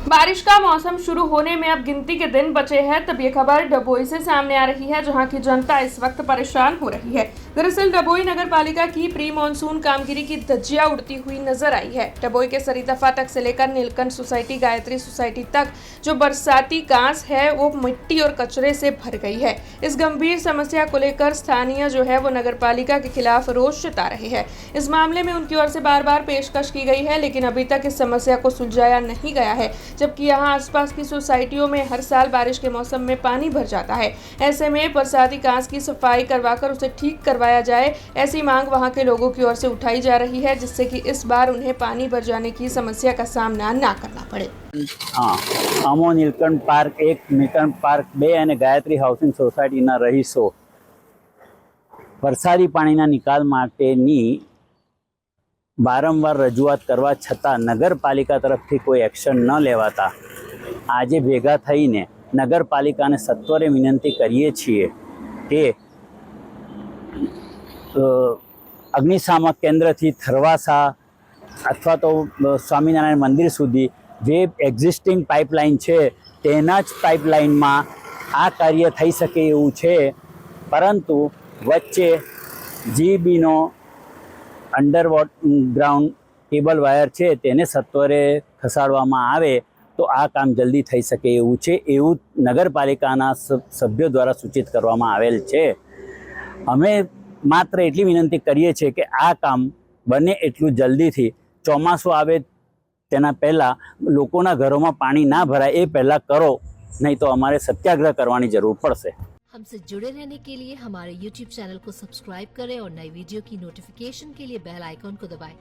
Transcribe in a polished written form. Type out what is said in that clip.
बारिश का मौसम शुरू होने में अब गिनती के दिन बचे हैं, तब ये खबर डभोई से सामने आ रही है, जहां की जनता इस वक्त परेशान हो रही है। दरअसल डभोई नगर पालिका की प्री मानसून कामगिरी की धज्जियां उड़ती हुई नजर आई है। डभोई के सरिता फाटक से लेकर नीलकंठ सोसाइटी, गायत्री सोसाइटी तक जो बरसाती घास है वो मिट्टी और कचरे से भर गई है। इस गंभीर समस्या को लेकर स्थानीय जो है वो नगर पालिका के खिलाफ रोष जता रहे हैं। इस मामले में उनकी ओर से बार बार पेशकश की गई है, लेकिन अभी तक इस समस्या को सुलझाया नहीं गया है, जबकि यहाँ आसपास की सोसाइटियों में हर साल बारिश के मौसम में पानी भर जाता है। ऐसे में बरसाती घास की सफाई करवाकर उसे ठीक करवाया जाए, ऐसी मांग वहाँ के लोगों की ओर से उठाई जा रही है, जिससे कि इस बार उन्हें पानी भर जाने की समस्या का सामना ना करना पड़े। अमो नीलकंठ पार्क 1, नीलकंठ पार्क 2 અને ગાયત્રી હાઉસિંગ સોસાયટીના રહીશો વરસાદી પાણીના નિકાલ માટેની વારંવાર રજૂઆત કરવા છતાં નગરપાલિકા તરફથી કોઈ એક્શન ન લેવાતા આજે ભેગા થઈને નગરપાલિકાને સત્વરે વિનંતી કરીએ છીએ કે અગ્નિશામક કેન્દ્રથી થરવાસા અથવા તો સ્વામિનારાયણ મંદિર સુધી જે એક્ઝિસ્ટિંગ પાઇપલાઇન છે તેના જ પાઇપલાઇનમાં આ કાર્ય થઈ શકે એવું છે, પરંતુ વચ્ચે જીબીનો અંડરગ્રાઉન્ડ કેબલ વાયર છે તેને સત્વરે ખસાડવામાં આવે તો આ કામ જલ્દી થઈ શકે એવું છે, એવું નગરપાલિકાના સભ્યો દ્વારા સૂચિત કરવામાં આવેલ છે। અમે માત્ર એટલી વિનંતી કરીએ છીએ કે આ કામ બને એટલું જલ્દીથી ચોમાસું આવે તેના પહેલાં લોકોના ઘરોમાં પાણી ના ભરાય એ પહેલાં કરો, नहीं तो हमारे सत्याग्रह करवानी जरूर पड़से। हमसे जुड़े रहने के लिए हमारे YouTube चैनल को सब्सक्राइब करें और नई वीडियो की नोटिफिकेशन के लिए बेल आइकॉन को दबाएं।